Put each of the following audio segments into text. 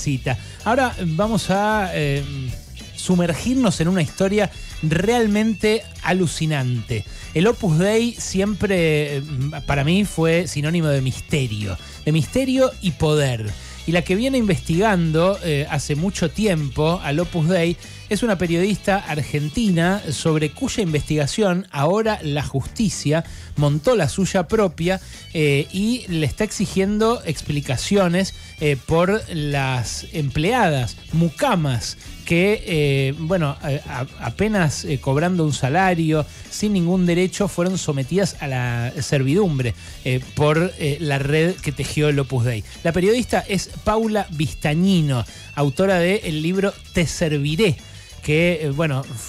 necesita. Ahora vamos a sumergirnos en una historia realmente alucinante. El Opus Dei siempre, para mí, fue sinónimo de misterio y poder. Y la que viene investigando hace mucho tiempo al Opus Dei es una periodista argentina sobre cuya investigación ahora la justicia montó la suya propia y le está exigiendo explicaciones por las empleadas mucamas que, apenas cobrando un salario, sin ningún derecho, fueron sometidas a la servidumbre por la red que tejió el Opus Dei. La periodista es Paula Vistagnino, autora del libro Te serviré, que,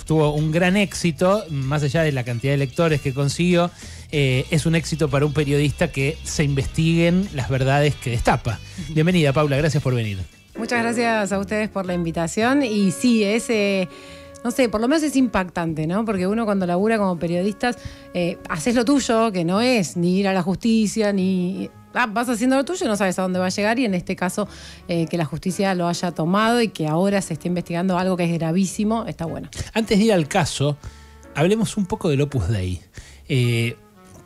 tuvo un gran éxito, más allá de la cantidad de lectores que consiguió. Es un éxito para un periodista que se investiguen las verdades que destapa. Bienvenida, Paula, gracias por venir. Muchas gracias a ustedes por la invitación. Y sí, no sé, por lo menos es impactante, ¿no? Porque uno cuando labura como periodistas, haces lo tuyo, que no es ni ir a la justicia, ni... vas haciendo lo tuyo y no sabes a dónde va a llegar. Y en este caso, que la justicia lo haya tomado y que ahora se esté investigando algo que es gravísimo, está bueno. Antes de ir al caso, hablemos un poco del Opus Dei.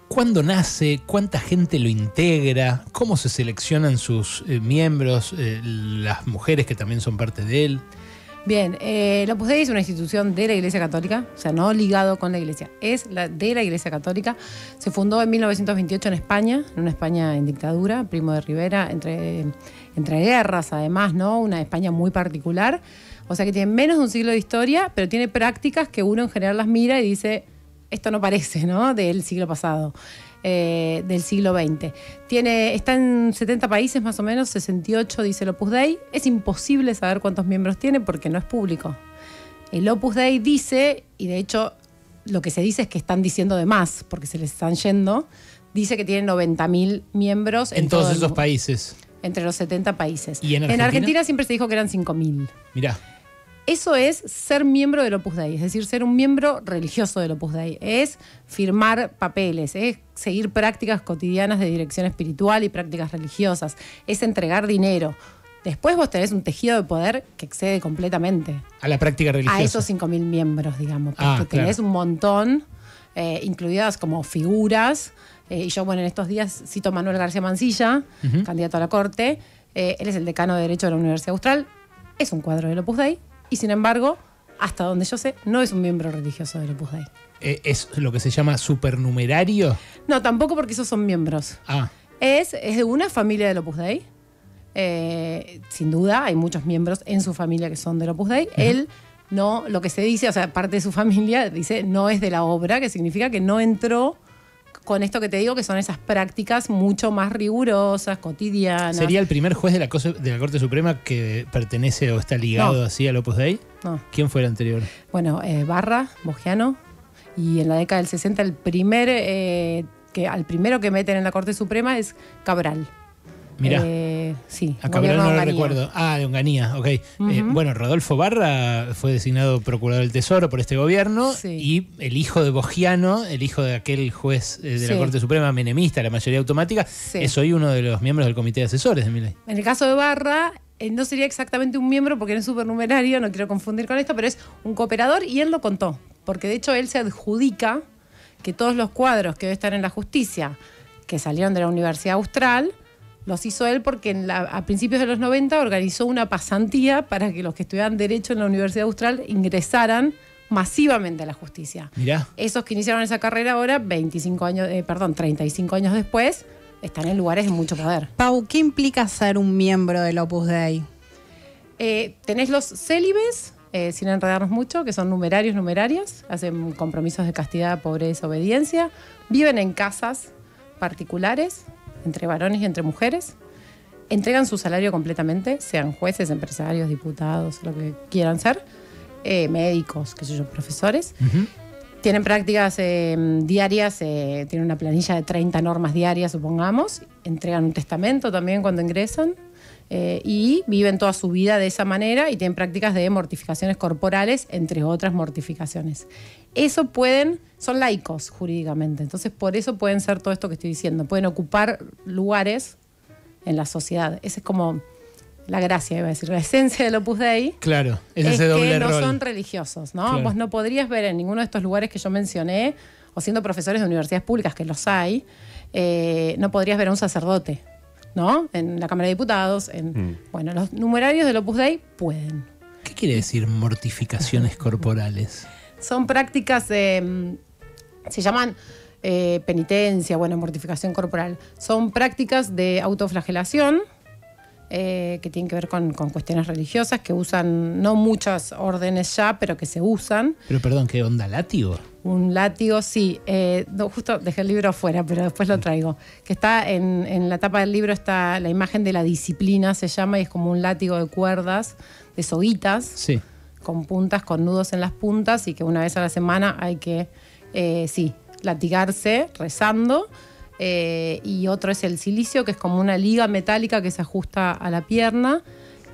¿Cuándo nace? ¿Cuánta gente lo integra? ¿Cómo se seleccionan sus miembros? Las mujeres que también son parte de él. Bien, el Opus Dei es una institución de la Iglesia Católica, o sea, no ligado con la Iglesia, es de la Iglesia Católica. Se fundó en 1928 en España, en una España en dictadura, Primo de Rivera, entre guerras además, ¿no? Una España muy particular, o sea que tiene menos de un siglo de historia, pero tiene prácticas que uno en general las mira y dice, esto no parece, ¿no?, del siglo pasado. Del siglo XX. Está en 70 países más o menos, 68 dice el Opus Dei. Es imposible saber cuántos miembros tiene porque no es público. El Opus Dei dice, y de hecho lo que se dice es que están diciendo de más, porque se les están yendo, dice que tiene 90.000 miembros en todos esos países. Entre los 70 países. ¿Y en Argentina siempre se dijo que eran 5.000. Mirá. Eso es ser miembro del Opus Dei, es decir, ser un miembro religioso del Opus Dei. Es firmar papeles, es seguir prácticas cotidianas de dirección espiritual y prácticas religiosas, es entregar dinero. Después vos tenés un tejido de poder que excede completamente a la práctica religiosa. A esos 5.000 miembros, digamos, porque tenés un montón, incluidas como figuras. Y yo, en estos días cito a Manuel García Mansilla, candidato a la Corte. Él es el decano de Derecho de la Universidad Austral. Es un cuadro del Opus Dei. Y sin embargo, hasta donde yo sé, no es un miembro religioso del Opus Dei. ¿Es lo que se llama supernumerario? No, tampoco, porque esos son miembros. Es de una familia del Opus Dei. Sin duda, hay muchos miembros en su familia que son del Opus Dei. Él no, lo que se dice, o sea, parte de su familia dice no es de la obra, que significa que no entró con esto que te digo, que son esas prácticas mucho más rigurosas, cotidianas. ¿Sería el primer juez de la Corte Suprema que pertenece o está ligado así al Opus Dei? No. ¿Quién fue el anterior? Barra, Bogiano, y en la década del 60 al primero que meten en la Corte Suprema es Cabral. Mirá. Sí. A Cabral no lo recuerdo. De Onganía, ok. Rodolfo Barra fue designado procurador del Tesoro por este gobierno, y el hijo de Bogiano, el hijo de aquel juez de la Corte Suprema menemista, la mayoría automática, es hoy uno de los miembros del comité de asesores de Milei. En el caso de Barra, no sería exactamente un miembro porque no es supernumerario, no quiero confundir con esto, pero es un cooperador, y él lo contó, porque de hecho él se adjudica que todos los cuadros que hoy están en la justicia, que salieron de la Universidad Austral, los hizo él porque a principios de los 90 organizó una pasantía para que los que estudiaban Derecho en la Universidad Austral ingresaran masivamente a la justicia. Mirá. Esos que iniciaron esa carrera ahora, 35 años después, están en lugares de mucho poder. Pau, ¿qué implica ser un miembro del Opus Dei? Tenés los célibes, sin enredarnos mucho, que son numerarias, hacen compromisos de castidad, pobreza, obediencia, viven en casas particulares, entre varones y entre mujeres, entregan su salario completamente, sean jueces, empresarios, diputados, lo que quieran ser, médicos, profesores. Tienen prácticas diarias, tienen una planilla de 30 normas diarias, supongamos, entregan un testamento también cuando ingresan, y viven toda su vida de esa manera y tienen prácticas de mortificaciones corporales, entre otras mortificaciones. Son laicos jurídicamente, entonces por eso pueden ser todo esto que estoy diciendo, pueden ocupar lugares en la sociedad. Ese es como la gracia, iba a decir, la esencia del Opus Dei. Claro, es Es ese doble que no rol. son religiosos, ¿no? Claro. Vos no podrías ver en ninguno de estos lugares que yo mencioné, o siendo profesores de universidades públicas, que los hay, no podrías ver a un sacerdote, ¿no? En la Cámara de Diputados. Bueno, los numerarios del Opus Dei pueden. ¿Qué quiere decir mortificaciones corporales? Son prácticas, se llaman penitencia, bueno, mortificación corporal. Son prácticas de autoflagelación que tienen que ver con cuestiones religiosas, que usan no muchas órdenes ya, pero que se usan. Pero perdón, ¿qué onda? ¿Látigo? Un látigo, sí. No, justo dejé el libro afuera, pero después lo traigo. Que está en la tapa del libro, está la imagen de la disciplina, se llama, y es como un látigo de cuerdas, de soguitas, Sí. con puntas, con nudos en las puntas, y que una vez a la semana hay que, latigarse rezando. Y otro es el cilicio, que es como una liga metálica que se ajusta a la pierna,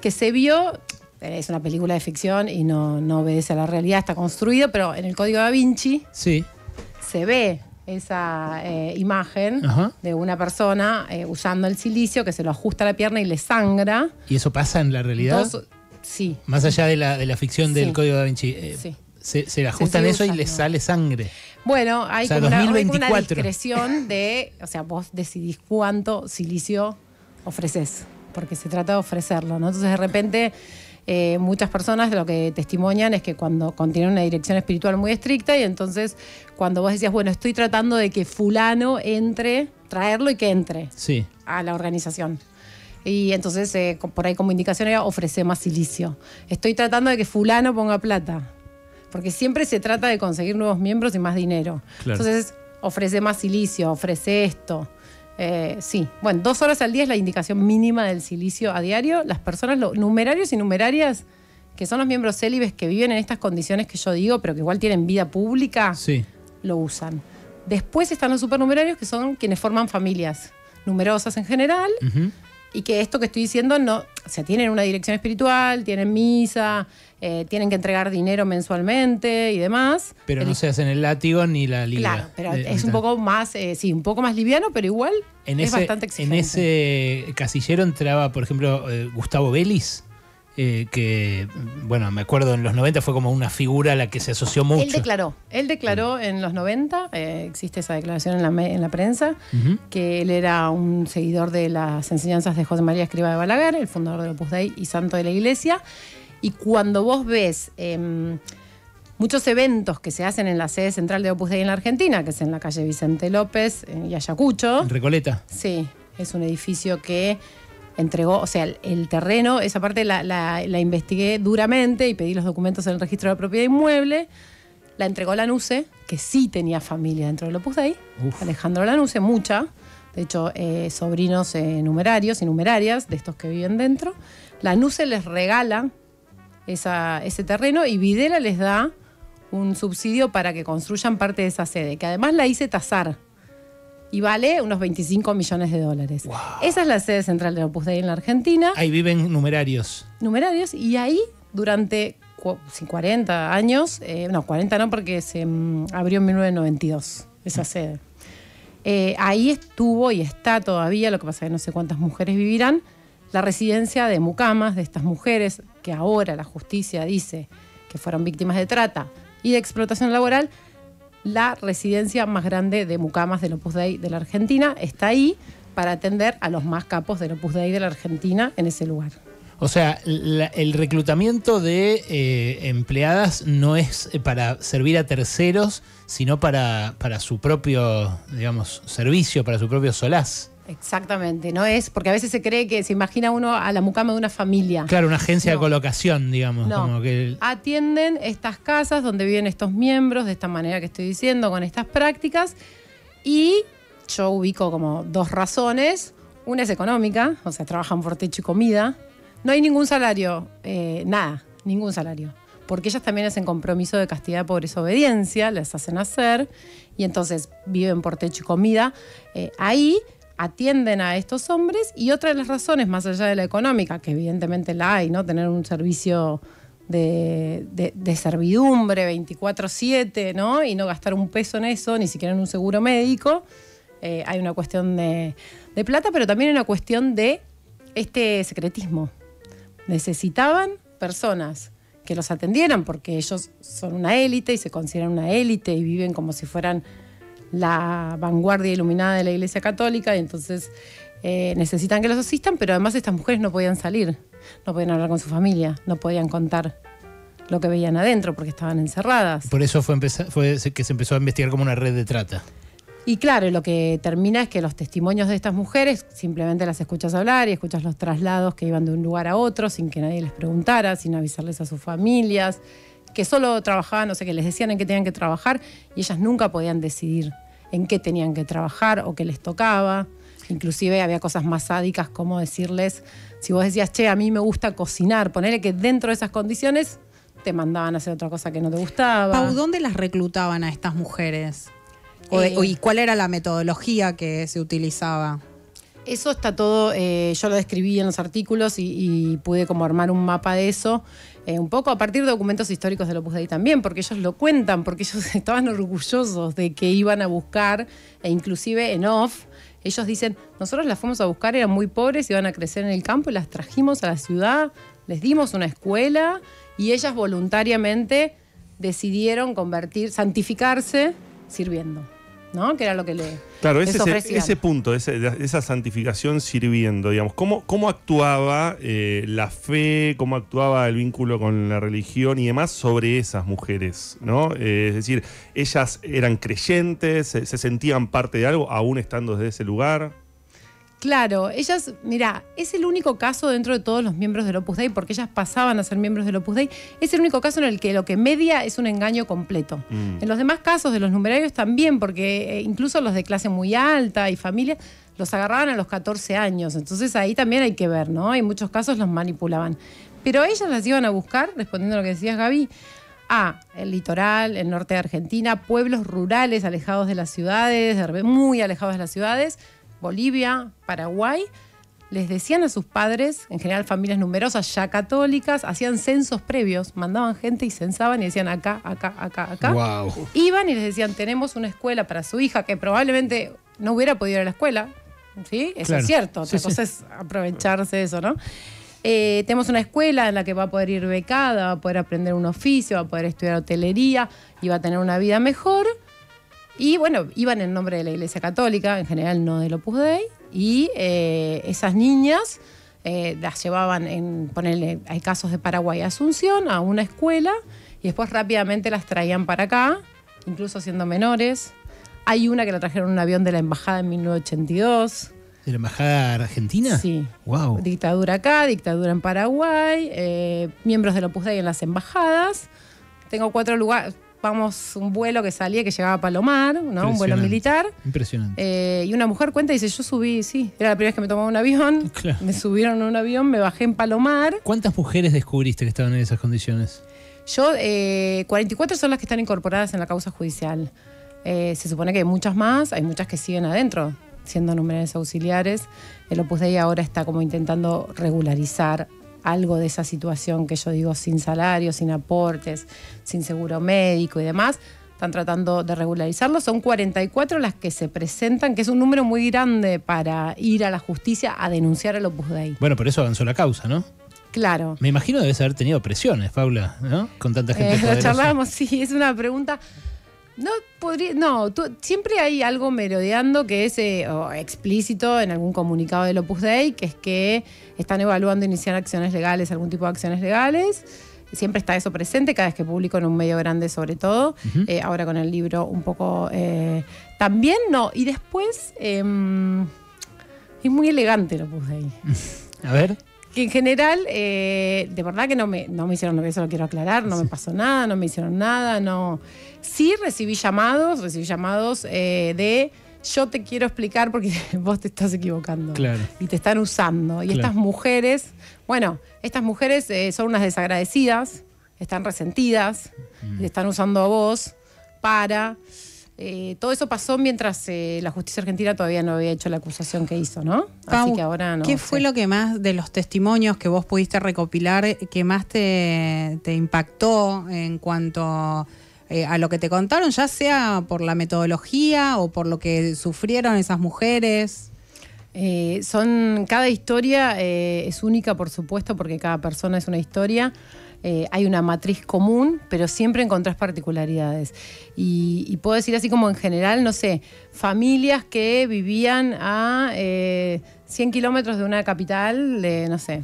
que se vio, es una película de ficción y no obedece a la realidad, está construido, pero en el Código Da Vinci Sí. se ve esa imagen Ajá. de una persona usando el cilicio que se lo ajusta a la pierna y le sangra. ¿Y eso pasa en la realidad? Sí. Más allá de la ficción del Sí. Código Da Vinci. Sí. Se le ajustan sigue eso y le usando. sale sangre. Bueno, hay, O sea, como hay como una 2024. discreción de, o sea, vos decidís cuánto silicio ofreces, porque se trata de ofrecerlo, ¿no? Entonces, de repente, muchas personas lo que testimonian es que cuando tienen una dirección espiritual muy estricta, y entonces cuando vos decías, bueno, estoy tratando de que fulano entre, traerlo y que entre Sí. a la organización. Y entonces, por ahí como indicación era ofrecer más silicio. Estoy tratando de que fulano ponga plata. Porque siempre se trata de conseguir nuevos miembros y más dinero. Claro. Entonces, ofrece más silicio, ofrece esto. Sí, bueno, 2 horas al día es la indicación mínima del silicio a diario. Las personas, numerarios y numerarias, que son los miembros célibes que viven en estas condiciones que yo digo, pero que igual tienen vida pública, Sí. lo usan. Después están los supernumerarios, que son quienes forman familias numerosas en general, Ujú. y que esto que estoy diciendo no, o sea, tienen una dirección espiritual, tienen misa, tienen que entregar dinero mensualmente y demás. Pero no se hacen el látigo ni la liga. Claro, pero es un poco más, sí, un poco más liviano, pero igual es bastante En exigente. ese casillero entraba, por ejemplo, Gustavo Vélez, que, bueno, me acuerdo en los 90 fue como una figura a la que se asoció mucho. Él declaró en los 90, existe esa declaración en la prensa, Ujú. que él era un seguidor de las enseñanzas de José María Escrivá de Balaguer, el fundador del Opus Dei y santo de la Iglesia. Y cuando vos ves muchos eventos que se hacen en la sede central de Opus Dei en la Argentina, que es en la calle Vicente López y Ayacucho, En Recoleta. sí, es un edificio que entregó, o sea, el terreno, esa parte la investigué duramente y pedí los documentos en el registro de la propiedad inmueble. La entregó Lanusse, que sí tenía familia dentro del Opus Dei. Uf. Alejandro Lanusse, mucha. De hecho, sobrinos numerarios y numerarias de estos que viven dentro. Lanusse les regala ese terreno y Videla les da un subsidio para que construyan parte de esa sede, que además la hice tasar y vale unos 25 millones de dólares. Wow. Esa es la sede central de Opus Dei en la Argentina. Ahí viven numerarios. Numerarios, y ahí durante 40 años, no, 40 no, porque se abrió en 1992 esa sede. Ahí estuvo y está todavía, lo que pasa es que no sé cuántas mujeres vivirán, la residencia de mucamas, de estas mujeres que ahora la justicia dice que fueron víctimas de trata y de explotación laboral. La residencia más grande de mucamas del Opus Dei de la Argentina está ahí para atender a los más capos del Opus Dei de la Argentina en ese lugar. O sea, el reclutamiento de empleadas no es para servir a terceros, sino para su propio, digamos, servicio, para su propio solaz. Exactamente, no es, porque a veces se cree que se imagina uno a la mucama de una familia. Claro, una agencia de No. colocación, digamos. No, Como que atienden estas casas donde viven estos miembros, de esta manera que estoy diciendo, con estas prácticas, y yo ubico como 2 razones. Una es económica, o sea, trabajan por techo y comida. No hay ningún salario, nada, ningún salario. Porque ellas también hacen compromiso de castidad, pobreza, obediencia, les hacen hacer, y entonces viven por techo y comida. Ahí atienden a estos hombres, y otra de las razones, más allá de la económica, que evidentemente la hay, ¿no? Tener un servicio de servidumbre 24/7, ¿no? Y no gastar un peso en eso, ni siquiera en un seguro médico. Hay una cuestión de plata, pero también hay una cuestión de este secretismo, necesitaban personas que los atendieran porque ellos son una élite y se consideran una élite y viven como si fueran la vanguardia iluminada de la Iglesia Católica, y entonces necesitan que los asistan, pero además estas mujeres no podían salir, no podían hablar con su familia, no podían contar lo que veían adentro porque estaban encerradas. Por eso fue que se empezó a investigar como una red de trata. Y claro, lo que termina es que los testimonios de estas mujeres simplemente las escuchas hablar y escuchas los traslados que iban de un lugar a otro sin que nadie les preguntara, sin avisarles a sus familias, que solo trabajaban, o sea, que les decían en qué tenían que trabajar y ellas nunca podían decidir en qué tenían que trabajar o qué les tocaba. Inclusive había cosas más sádicas como decirles, si vos decías, che, a mí me gusta cocinar, ponele que dentro de esas condiciones te mandaban a hacer otra cosa que no te gustaba. Pau, ¿dónde las reclutaban a estas mujeres? ¿Y cuál era la metodología que se utilizaba? Eso está todo, yo lo describí en los artículos y pude como armar un mapa de eso, un poco a partir de documentos históricos del Opus Dei también, porque ellos lo cuentan, porque ellos estaban orgullosos de que iban a buscar, e inclusive en off, ellos dicen, nosotros las fuimos a buscar, eran muy pobres, iban a crecer en el campo y las trajimos a la ciudad, les dimos una escuela y ellas voluntariamente decidieron santificarse sirviendo. ¿No? Que era lo que claro, les ofrecían. ese punto, esa santificación sirviendo, digamos, ¿cómo actuaba la fe, cómo actuaba el vínculo con la religión y demás sobre esas mujeres, ¿no? Es decir, ellas eran creyentes, se sentían parte de algo, aún estando desde ese lugar. Claro, ellas, mira, es el único caso dentro de todos los miembros del Opus Dei, porque ellas pasaban a ser miembros del Opus Dei, es el único caso en el que lo que media es un engaño completo. En los demás casos de los numerarios también, porque incluso los de clase muy alta y familia, los agarraban a los 14 años, entonces ahí también hay que ver, ¿no? En muchos casos los manipulaban. Pero ellas las iban a buscar, respondiendo a lo que decías, Gaby, a el litoral, el norte de Argentina, pueblos rurales alejados de las ciudades, muy alejados de las ciudades, Bolivia, Paraguay, les decían a sus padres, en general familias numerosas ya católicas, hacían censos previos, mandaban gente y censaban y decían acá. Wow. Iban y les decían, tenemos una escuela para su hija que probablemente no hubiera podido ir a la escuela, ¿sí? Eso claro. Es cierto, otra cosa es aprovecharse de eso, ¿no? Tenemos una escuela en la que va a poder ir becada, va a poder aprender un oficio, va a poder estudiar hotelería y va a tener una vida mejor. Y bueno, iban en nombre de la Iglesia Católica, en general no del Opus Dei, y esas niñas las llevaban, hay casos de Paraguay a Asunción, a una escuela, y después rápidamente las traían para acá, incluso siendo menores. Hay una que la trajeron en un avión de la embajada en 1982. ¿De la embajada argentina? Sí. Wow. Dictadura acá, dictadura en Paraguay, miembros del Opus Dei en las embajadas. Tengo 4 lugares. Un vuelo que salía, que llegaba a Palomar, ¿no? Un vuelo militar. Impresionante. Y una mujer cuenta y dice, yo subí, sí, era la primera vez que me tomaba un avión, Claro. Me subieron en un avión, me bajé en Palomar. ¿Cuántas mujeres descubriste que estaban en esas condiciones? Yo, 44 son las que están incorporadas en la causa judicial. Se supone que hay muchas más, hay muchas que siguen adentro, siendo numerarios auxiliares. El Opus Dei ahora está como intentando regularizar algo de esa situación que yo digo sin salario, sin aportes, sin seguro médico y demás. Están tratando de regularizarlo. Son 44 las que se presentan, que es un número muy grande para ir a la justicia a denunciar al Opus Dei. Bueno, por eso avanzó la causa, ¿no? Claro. Me imagino debes haber tenido presiones, Paula, ¿no? Con tanta gente Lo poderosa. charlábamos, sí, es una pregunta. Siempre hay algo merodeando que es o explícito en algún comunicado del Opus Dei, que es que están evaluando iniciar acciones legales, algún tipo de acciones legales. Siempre está eso presente, cada vez que publico en un medio grande sobre todo. Ahora con el libro un poco también, no. Y después es muy elegante el Opus Dei. A ver. Que en general, de verdad que no me hicieron, eso lo quiero aclarar, no me pasó nada, no me hicieron nada, no. Sí recibí llamados de yo te quiero explicar porque vos te estás equivocando. Claro. Y te están usando. Y estas mujeres son unas desagradecidas, están resentidas, y te están usando a vos para... todo eso pasó mientras la justicia argentina todavía no había hecho la acusación que hizo, ¿no? Pau, así que ahora no. ¿Qué fue lo que más de los testimonios que vos pudiste recopilar, que más te impactó en cuanto a lo que te contaron, ya sea por la metodología o por lo que sufrieron esas mujeres? Cada historia es única, por supuesto, porque cada persona es una historia. Hay una matriz común, pero siempre encontrás particularidades. Y puedo decir así como en general, no sé, familias que vivían a 100 kilómetros de una capital, no sé,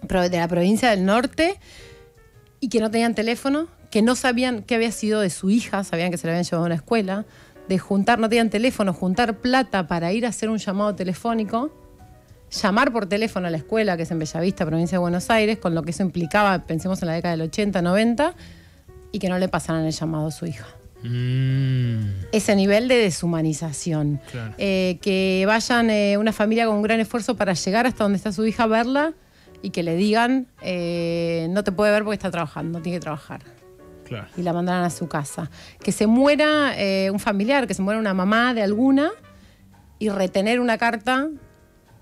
de la provincia del norte, y que no tenían teléfono, que no sabían qué había sido de su hija, sabían que se la habían llevado a una escuela, de juntar, no tenían teléfono, juntar plata para ir a hacer un llamado telefónico, llamar por teléfono a la escuela, que es en Bellavista, provincia de Buenos Aires, con lo que eso implicaba, pensemos en la década del 80, 90, y que no le pasaran el llamado a su hija. Ese nivel de deshumanización. Claro. Que vayan una familia con un gran esfuerzo para llegar hasta donde está su hija a verla y que le digan, no te puede ver porque está trabajando, tiene que trabajar. Claro. Y la mandaran a su casa. Que se muera un familiar, que se muera una mamá de alguna y retener una carta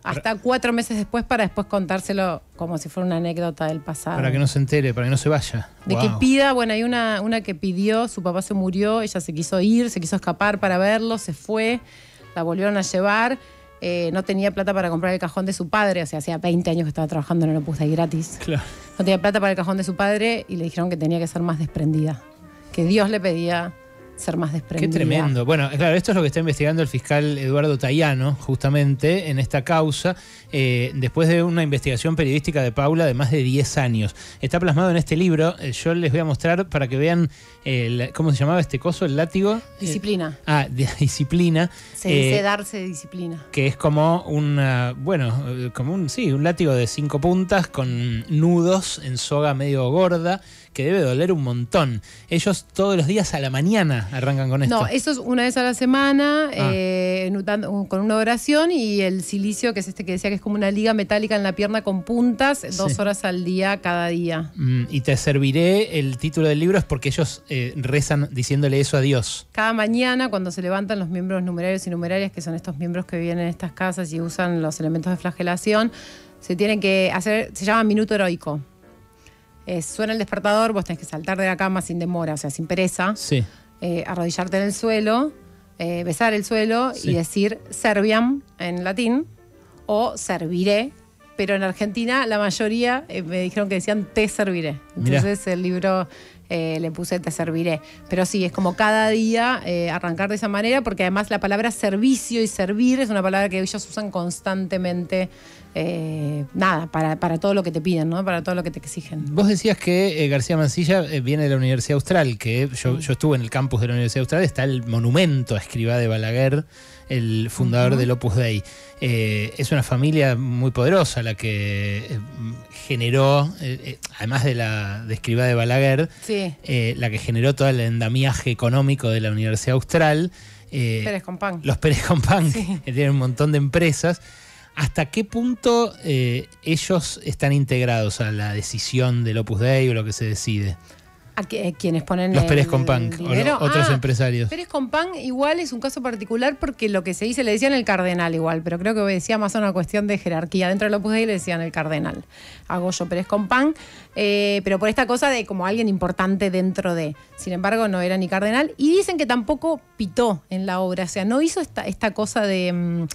hasta 4 meses después para después contárselo como si fuera una anécdota del pasado. Para que no se entere, para que no se vaya. De que pida, bueno, hay una que pidió, su papá se murió, ella se quiso ir, se quiso escapar para verlo, se fue, la volvieron a llevar, no tenía plata para comprar el cajón de su padre, o sea, hacía 20 años que estaba trabajando en el Opus Dei gratis. Claro. No tenía plata para el cajón de su padre y le dijeron que tenía que ser más desprendida, que Dios le pedía ser más desprendida. Qué tremendo. Bueno, claro, esto es lo que está investigando el fiscal Eduardo Tayano, justamente, en esta causa, después de una investigación periodística de Paula de más de 10 años. Está plasmado en este libro. Yo les voy a mostrar para que vean, ¿cómo se llamaba este coso? ¿El látigo? Disciplina. Disciplina. Se dice darse disciplina. Que es como un látigo de 5 puntas con nudos en soga medio gorda, que debe doler un montón. Ellos todos los días a la mañana arrancan con esto. No, eso es una vez a la semana, con una oración, y el silicio, que es este que decía que es como una liga metálica en la pierna con puntas, 2 horas al día, cada día. Y te serviré, el título del libro es porque ellos rezan diciéndole eso a Dios. Cada mañana, cuando se levantan los miembros numerarios y numerarias, que son estos miembros que viven en estas casas y usan los elementos de flagelación, se tienen que hacer, se llama minuto heroico. Suena el despertador, vos tenés que saltar de la cama sin demora, o sea, sin pereza, Sí. arrodillarte en el suelo, besar el suelo Sí. y decir serviam en latín o serviré, pero en Argentina la mayoría me dijeron que decían te serviré. Entonces el libro le puse te serviré. Pero sí, es como cada día arrancar de esa manera, porque además la palabra servicio y servir es una palabra que ellos usan constantemente. Para todo lo que te piden, ¿no? Para todo lo que te exigen. Vos decías que García Mansilla viene de la Universidad Austral, que yo estuve en el campus de la Universidad Austral, está el monumento a Escrivá de Balaguer, el fundador del Opus Dei. Es una familia muy poderosa la que generó, además de Escrivá de Balaguer, Sí. la que generó todo el endamiaje económico de la Universidad Austral. Pérez Compán. Los Pérez Compán, Sí. que tienen un montón de empresas. ¿Hasta qué punto ellos están integrados a la decisión del Opus Dei o lo que se decide? ¿A quienes ponen Los Pérez el Compán dinero? o otros empresarios. Pérez Compán igual es un caso particular porque lo que se dice, le decían el cardenal igual, pero creo que obedecía más a una cuestión de jerarquía. Dentro del Opus Dei le decían el cardenal, a Goyo Pérez Compán, pero por esta cosa de como alguien importante dentro de. Sin embargo, no era ni cardenal. Y dicen que tampoco pitó en la obra, o sea, no hizo esta cosa de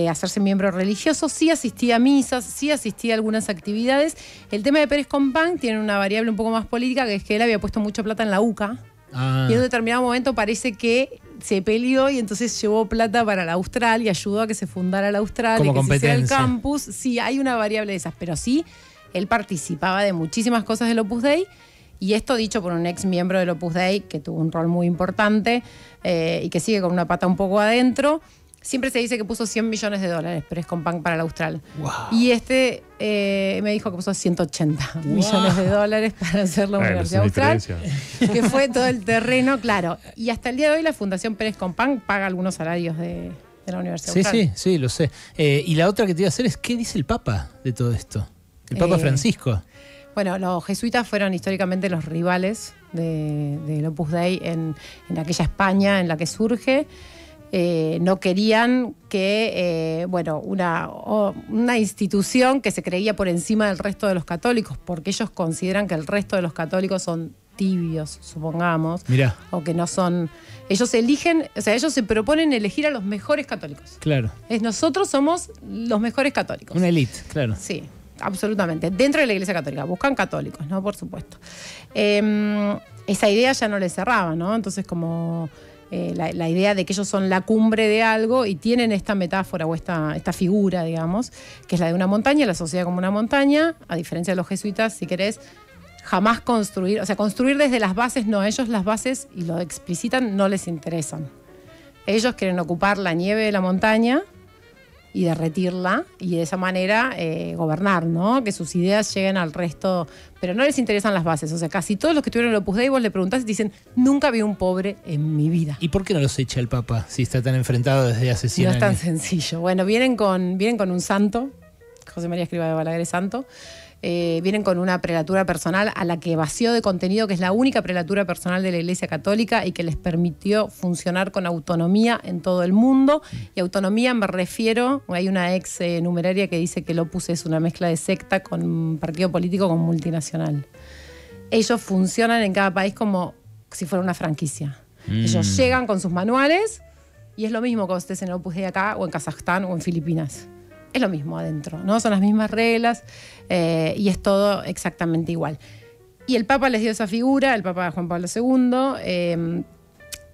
hacerse miembro religioso, sí asistía a misas, sí asistía a algunas actividades. El tema de Pérez Compán tiene una variable un poco más política, que es que él había puesto mucha plata en la UCA, y en un determinado momento parece que se peleó y entonces llevó plata para la Austral y ayudó a que se fundara la Austral Como y que se hiciera el competencia. campus. Sí, hay una variable de esas, pero sí, él participaba de muchísimas cosas del Opus Dei. Y esto dicho por un ex miembro del Opus Dei que tuvo un rol muy importante y que sigue con una pata un poco adentro. Siempre se dice que puso $100 millones, Pérez Compán, para la Austral. Wow. Y me dijo que puso $180 millones para hacer la Universidad es una Austral, diferencia. que fue todo el terreno, claro. Y hasta el día de hoy la Fundación Pérez Compán paga algunos salarios de la Universidad Austral. Sí, lo sé. Y la otra que te iba a hacer es, ¿qué dice el Papa de todo esto? El Papa Francisco. Bueno, los jesuitas fueron históricamente los rivales del Opus Dei en aquella España en la que surge. No querían que una institución que se creía por encima del resto de los católicos, porque ellos consideran que el resto de los católicos tibios, supongamos. Mirá. O que no son... Ellos eligen, o sea, ellos se proponen elegir a los mejores católicos. Claro. Nosotros somos los mejores católicos. Una élite, claro. Sí, absolutamente. Dentro de la Iglesia Católica. Buscan católicos, ¿no? Por supuesto. Esa idea ya no les cerraba, ¿no? Entonces, como la idea de que ellos son la cumbre de algo y tienen esta metáfora o esta figura, digamos, que es la de una montaña, la sociedad como una montaña, a diferencia de los jesuitas, si querés, jamás construir, o sea, construir desde las bases, no, ellos las bases, y lo explicitan, no les interesan. Ellos quieren ocupar la nieve de la montaña y derretirla y de esa manera gobernar, ¿no? Que sus ideas lleguen al resto, pero no les interesan las bases. O sea, casi todos los que estuvieron en el Opus Dei, vos le preguntás y te dicen, nunca vi un pobre en mi vida. ¿Y por qué no los echa el Papa si está tan enfrentado desde hace 100 No años? es tan sencillo. Bueno, vienen con un santo, José María Escrivá de Balaguer es santo. Vienen con una prelatura personal a la que vació de contenido, que es la única prelatura personal de la Iglesia Católica y que les permitió funcionar con autonomía en todo el mundo. Y autonomía me refiero, hay una ex numeraria que dice que el Opus es una mezcla de secta con partido político con multinacional. Ellos funcionan en cada país como si fuera una franquicia. Ellos llegan con sus manuales y es lo mismo que estés en el Opus Dei acá o en Kazajstán o en Filipinas. Es lo mismo adentro, ¿no? Son las mismas reglas y es todo exactamente igual. Y el Papa les dio esa figura, el Papa Juan Pablo II,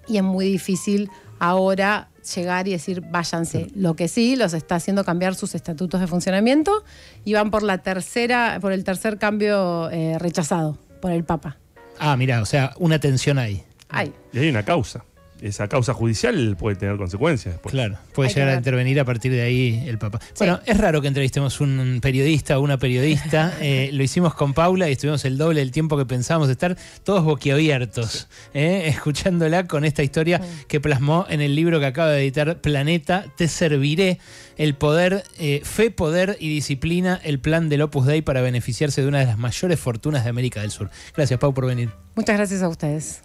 y es muy difícil ahora llegar y decir váyanse. Lo que sí los está haciendo cambiar sus estatutos de funcionamiento y van por el tercer cambio rechazado por el Papa. Ah, mira, o sea, una tensión ahí. Ay. Y hay una causa. Esa causa judicial puede tener consecuencias después. Claro, puede Hay que llegar a ver. intervenir a partir de ahí el Papa. Sí. Bueno, es raro que entrevistemos un periodista o una periodista. Lo hicimos con Paula y estuvimos el doble del tiempo que pensábamos estar, todos boquiabiertos, escuchándola con esta historia que plasmó en el libro que acaba de editar Planeta, Te serviré, el poder, fe, poder y disciplina, el plan del Opus Dei para beneficiarse de una de las mayores fortunas de América del Sur. Gracias, Pau, por venir. Muchas gracias a ustedes.